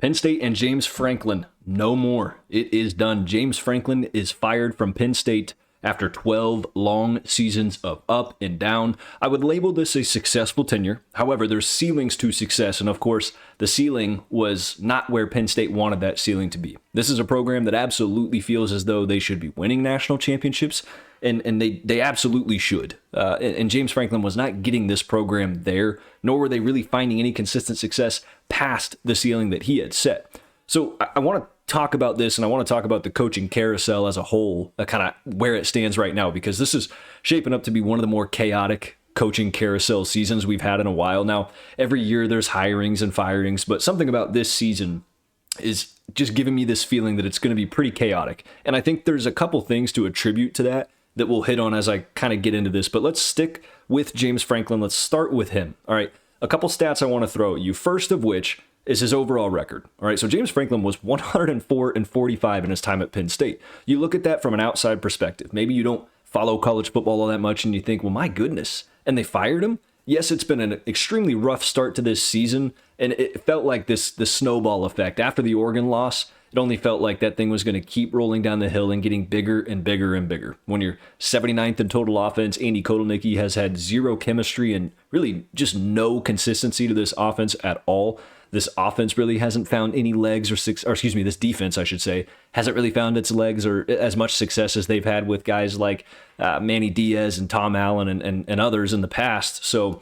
Penn State and James Franklin, no more. It is done. James Franklin is fired from Penn State after 12 long seasons of up and down. I would label this a successful tenure. However, there's ceilings to success, and of course, the ceiling was not where Penn State wanted that ceiling to be. This is a program that absolutely feels as though they should be winning national championships, and they absolutely should. And James Franklin was not getting this program there, nor were they really finding any consistent success past the ceiling that he had set. So I want to talk about this, and I want to talk about the coaching carousel as a whole, kind of where it stands right now, because this is shaping up to be one of the more chaotic coaching carousel seasons we've had in a while now. Every year there's hirings and firings, but something about this season is just giving me this feeling that it's going to be pretty chaotic. And I think there's a couple things to attribute to that we'll hit on as I kind of get into this. But let's stick with James Franklin. Let's start with him. All right, a couple stats I want to throw at you. First of which is his overall record. All right, so James Franklin was 104-45 in his time at Penn State. You look at that from an outside perspective. Maybe you don't follow college football all that much and you think, well, my goodness, and they fired him? Yes, it's been an extremely rough start to this season, and it felt like the snowball effect. After the Oregon loss, it only felt like that thing was going to keep rolling down the hill and getting bigger and bigger and bigger. When you're 79th in total offense, Andy Kotelnicki has had zero chemistry and really just no consistency to this offense at all. This offense really hasn't found any legs this defense, I should say, hasn't really found its legs or as much success as they've had with guys like Manny Diaz and Tom Allen and others in the past. So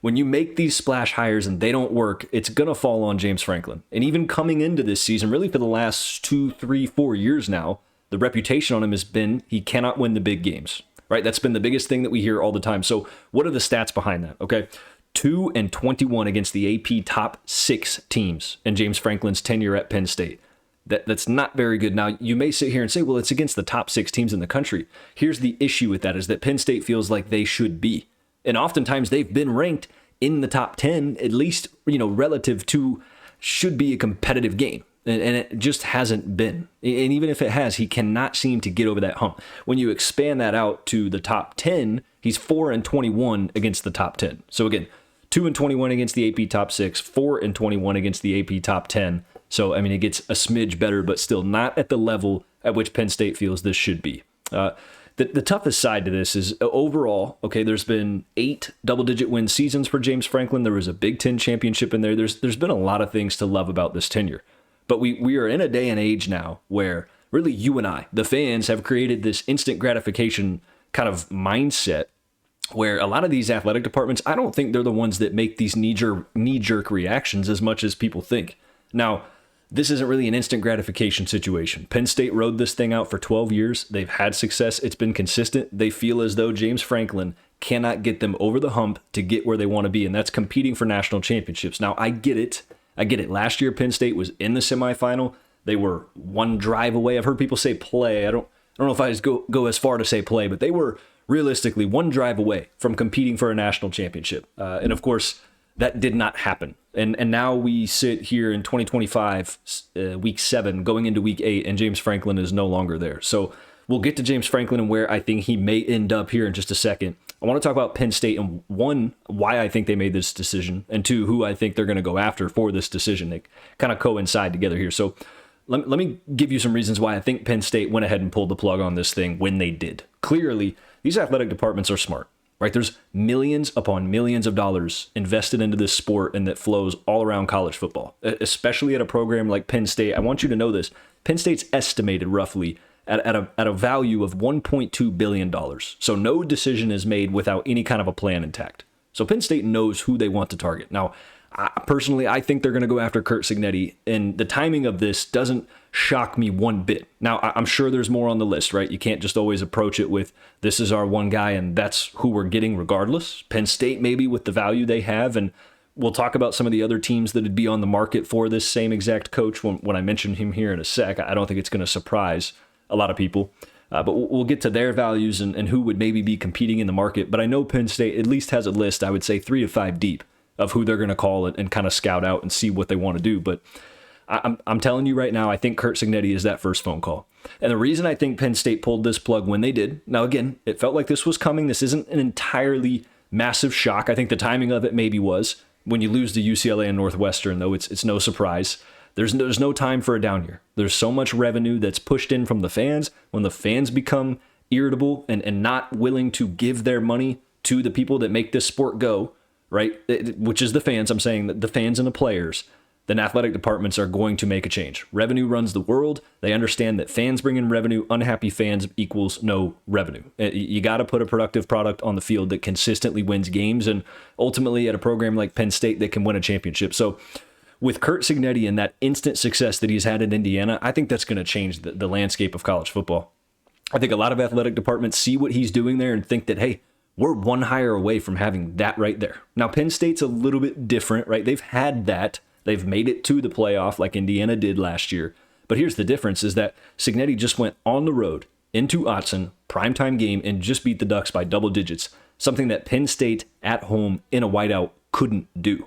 when you make these splash hires and they don't work, it's going to fall on James Franklin. And even coming into this season, really for the last 2, 3, 4 years now, the reputation on him has been he cannot win the big games, right? That's been the biggest thing that we hear all the time. So what are the stats behind that? Okay. 2-21 against the AP top 6 teams in James Franklin's tenure at Penn State. That's not very good. Now, you may sit here and say, well, it's against the top 6 teams in the country. Here's the issue with that is that Penn State feels like they should be. And oftentimes they've been ranked in the top 10, at least, relative to should be a competitive game. And it just hasn't been. And even if it has, he cannot seem to get over that hump. When you expand that out to the top 10, he's 4-21 against the top 10. So again, 2-21 against the AP top 6, 4-21 against the AP top 10. So, it gets a smidge better, but still not at the level at which Penn State feels this should be. The toughest side to this is overall, okay, there's been 8 double-digit win seasons for James Franklin. There was a Big Ten championship in there. There's been a lot of things to love about this tenure. But we are in a day and age now where really you and I, the fans, have created this instant gratification kind of mindset where a lot of these athletic departments, I don't think they're the ones that make these knee-jerk reactions as much as people think. Now, this isn't really an instant gratification situation. Penn State rode this thing out for 12 years. They've had success. It's been consistent. They feel as though James Franklin cannot get them over the hump to get where they want to be, and that's competing for national championships. Now, I get it. Last year, Penn State was in the semifinal. They were one drive away. I've heard people say play. I don't know if I just go as far to say play, but they were realistically one drive away from competing for a national championship. And of course, that did not happen. And now we sit here in 2025, week 7, going into week 8, and James Franklin is no longer there. So we'll get to James Franklin and where I think he may end up here in just a second. I want to talk about Penn State and 1, why I think they made this decision, and 2, who I think they're going to go after for this decision. They kind of coincide together here. So let me give you some reasons why I think Penn State went ahead and pulled the plug on this thing when they did. Clearly, these athletic departments are smart, right? There's millions upon millions of dollars invested into this sport and that flows all around college football, especially at a program like Penn State. I want you to know this. Penn State's estimated roughly at a value of $1.2 billion. So no decision is made without any kind of a plan intact. So Penn State knows who they want to target. Now, personally, I think they're going to go after Curt Cignetti, and the timing of this doesn't shock me one bit. Now, I'm sure there's more on the list, right? You can't just always approach it with, this is our one guy, and that's who we're getting regardless. Penn State, maybe with the value they have, and we'll talk about some of the other teams that would be on the market for this same exact coach when I mention him here in a sec. I don't think it's going to surprise a lot of people. But we'll get to their values and who would maybe be competing in the market. But I know Penn State at least has a list, I would say 3 to 5 deep, of who they're going to call it and kind of scout out and see what they want to do. But I'm telling you right now, I think Curt Cignetti is that first phone call. And the reason I think Penn State pulled this plug when they did, now again, it felt like this was coming. This isn't an entirely massive shock. I think the timing of it maybe was. When you lose to UCLA and Northwestern, though, it's no surprise. There's no time for a down year. There's so much revenue that's pushed in from the fans. When the fans become irritable and not willing to give their money to the people that make this sport go, right, which is the fans, I'm saying that the fans and the players, then athletic departments are going to make a change. Revenue runs the world. They understand that fans bring in revenue. Unhappy fans equals no revenue. You got to put a productive product on the field that consistently wins games, and ultimately at a program like Penn State that can win a championship. So with Curt Cignetti and that instant success that he's had in Indiana, I think that's going to change the landscape of college football. I think a lot of athletic departments see what he's doing there and think that, hey, we're one hire away from having that right there. Now, Penn State's a little bit different, right? They've had that. They've made it to the playoff like Indiana did last year. But here's the difference is that Cignetti just went on the road into Autzen, primetime game, and just beat the Ducks by double digits, something that Penn State at home in a whiteout couldn't do.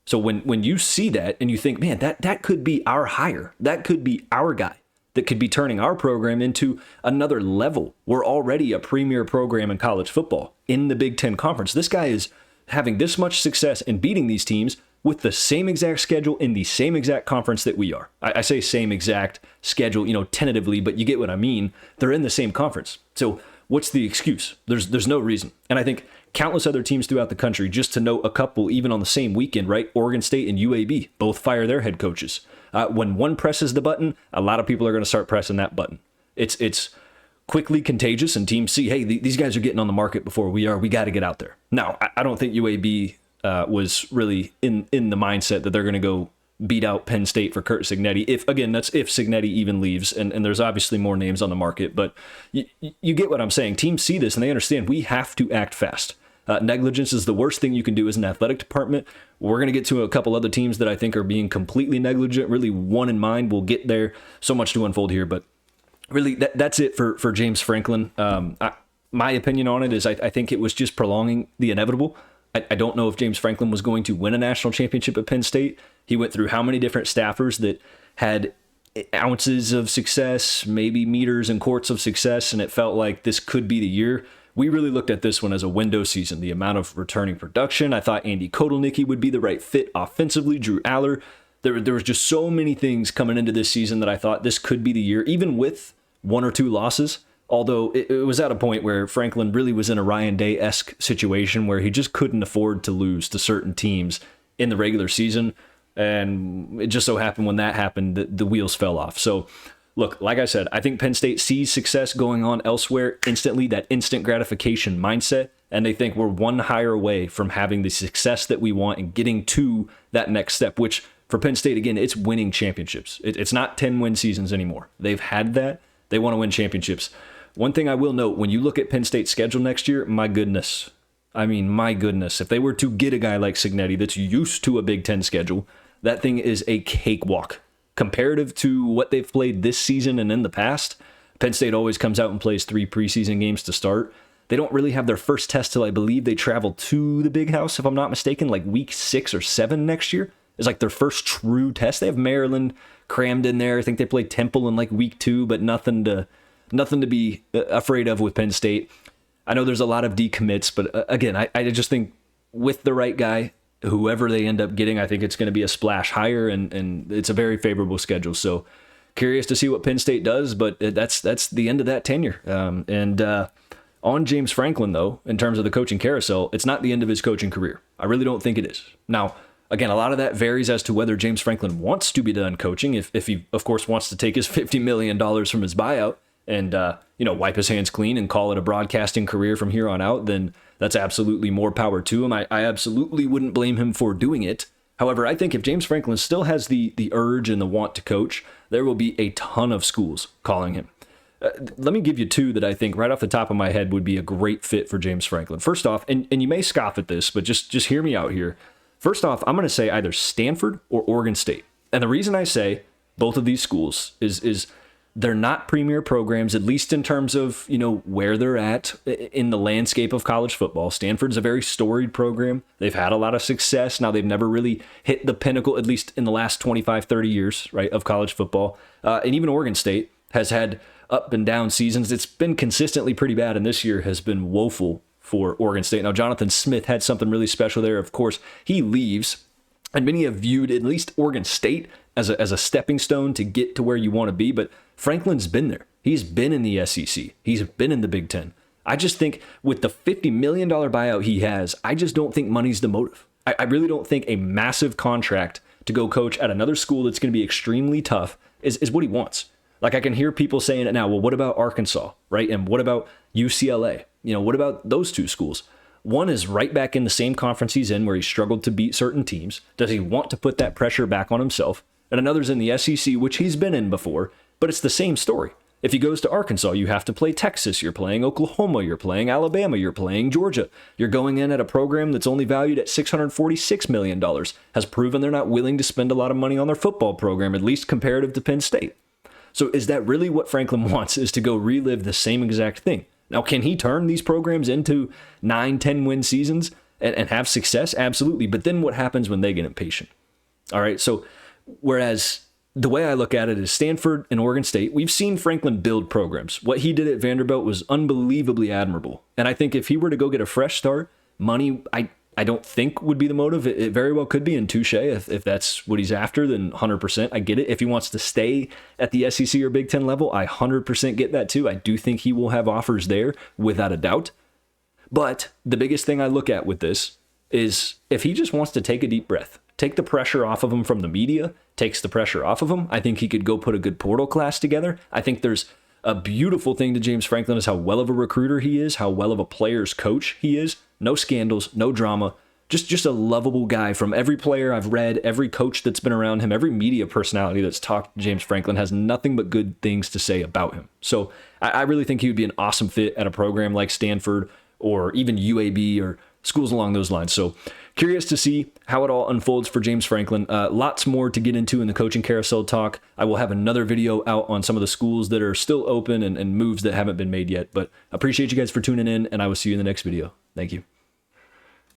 So when you see that and you think, man, that could be our hire, that could be our guy that could be turning our program into another level. We're already a premier program in college football in the Big Ten Conference. This guy is having this much success in beating these teams with the same exact schedule in the same exact conference that we are. I say same exact schedule, tentatively, but you get what I mean. They're in the same conference. So what's the excuse? There's no reason. And I think countless other teams throughout the country, just to note a couple, even on the same weekend, right? Oregon State and UAB both fire their head coaches. When one presses the button, a lot of people are going to start pressing that button. It's quickly contagious, and teams see, hey, these guys are getting on the market before we are. We got to get out there. Now, I don't think UAB was really in the mindset that they're going to go beat out Penn State for Curt Cignetti. If Cignetti even leaves, and there's obviously more names on the market, but you get what I'm saying. Teams see this and they understand we have to act fast. Negligence is the worst thing you can do as an athletic department. We're going to get to a couple other teams that I think are being completely negligent, really one in mind. We'll get there. So much to unfold here, but really that's it for James Franklin. My opinion on it is I think it was just prolonging the inevitable. I don't know if James Franklin was going to win a national championship at Penn State. He went through how many different staffers that had ounces of success, maybe meters and quarts of success, and it felt like this could be the year. We really looked at this one as a window season, the amount of returning production. I thought Andy Kotelnicki would be the right fit offensively, Drew Aller. There was just so many things coming into this season that I thought this could be the year, even with one or two losses. Although it was at a point where Franklin really was in a Ryan Day-esque situation where he just couldn't afford to lose to certain teams in the regular season. And it just so happened when that happened, the wheels fell off. So, look, like I said, I think Penn State sees success going on elsewhere instantly, that instant gratification mindset, and they think we're one hire away from having the success that we want and getting to that next step, which for Penn State, again, it's winning championships. It's not 10-win seasons anymore. They've had that. They want to win championships. One thing I will note, when you look at Penn State's schedule next year, my goodness, if they were to get a guy like Cignetti that's used to a Big Ten schedule, that thing is a cakewalk. Comparative to what they've played this season and in the past, Penn State always comes out and plays 3 preseason games to start. They don't really have their first test till I believe they travel to the Big House, if I'm not mistaken, like week 6 or 7 next year. It's like their first true test. They have Maryland crammed in there. I think they play Temple in like week 2, but nothing to be afraid of with Penn State. I know there's a lot of decommits, but again, I just think with the right guy, whoever they end up getting, I think it's going to be a splash higher, and it's a very favorable schedule. So curious to see what Penn State does, but that's the end of that tenure. On James Franklin, though, in terms of the coaching carousel, it's not the end of his coaching career. I really don't think it is. Now, again, a lot of that varies as to whether James Franklin wants to be done coaching, if he, of course, wants to take his $50 million from his buyout and wipe his hands clean and call it a broadcasting career from here on out, then that's absolutely more power to him. I absolutely wouldn't blame him for doing it. However, I think if James Franklin still has the urge and the want to coach, there will be a ton of schools calling him. Let me give you 2 that I think right off the top of my head would be a great fit for James Franklin. First off, and you may scoff at this, but just hear me out here. First off, I'm going to say either Stanford or Oregon State. And the reason I say both of these schools is they're not premier programs, at least in terms of, where they're at in the landscape of college football. Stanford's a very storied program. They've had a lot of success. Now, they've never really hit the pinnacle, at least in the last 25, 30 years, right, of college football. And even Oregon State has had up and down seasons. It's been consistently pretty bad, and this year has been woeful for Oregon State. Now, Jonathan Smith had something really special there. Of course, he leaves And many have viewed at least Oregon State as a stepping stone to get to where you want to be. But Franklin's been there. He's been in the SEC. He's been in the Big Ten. I just think with the $50 million buyout he has, I just don't think money's the motive. I really don't think a massive contract to go coach at another school that's going to be extremely tough is what he wants. Like, I can hear people saying it now, well, what about Arkansas, right? And what about UCLA? What about those two schools? One is right back in the same conference he's in where he struggled to beat certain teams. Does he want to put that pressure back on himself? And another's in the SEC, which he's been in before, but it's the same story. If he goes to Arkansas, you have to play Texas, you're playing Oklahoma, you're playing Alabama, you're playing Georgia. You're going in at a program that's only valued at $646 million, has proven they're not willing to spend a lot of money on their football program, at least comparative to Penn State. So is that really what Franklin wants, is to go relive the same exact thing? Now, can he turn these programs into 9-10 win seasons and have success? Absolutely. But then what happens when they get impatient? All right, so whereas the way I look at it is Stanford and Oregon State, we've seen Franklin build programs. What he did at Vanderbilt was unbelievably admirable. And I think if he were to go get a fresh start, money, I don't think would be the motive. It very well could be, and touche, if that's what he's after, then 100%. I get it. If he wants to stay at the SEC or Big Ten level, I 100% get that too. I do think he will have offers there without a doubt. But the biggest thing I look at with this is if he just wants to take a deep breath, take the pressure off of him from the media, takes the pressure off of him, I think he could go put a good portal class together. I think there's a beautiful thing to James Franklin is how well of a recruiter he is, how well of a player's coach he is. No scandals, no drama, just a lovable guy. From every player I've read, every coach that's been around him, every media personality that's talked to James Franklin has nothing but good things to say about him. So I really think he would be an awesome fit at a program like Stanford or even UAB or schools along those lines. So curious to see how it all unfolds for James Franklin. Lots more to get into in the coaching carousel talk. I will have another video out on some of the schools that are still open and moves that haven't been made yet. But I appreciate you guys for tuning in, and I will see you in the next video. Thank you.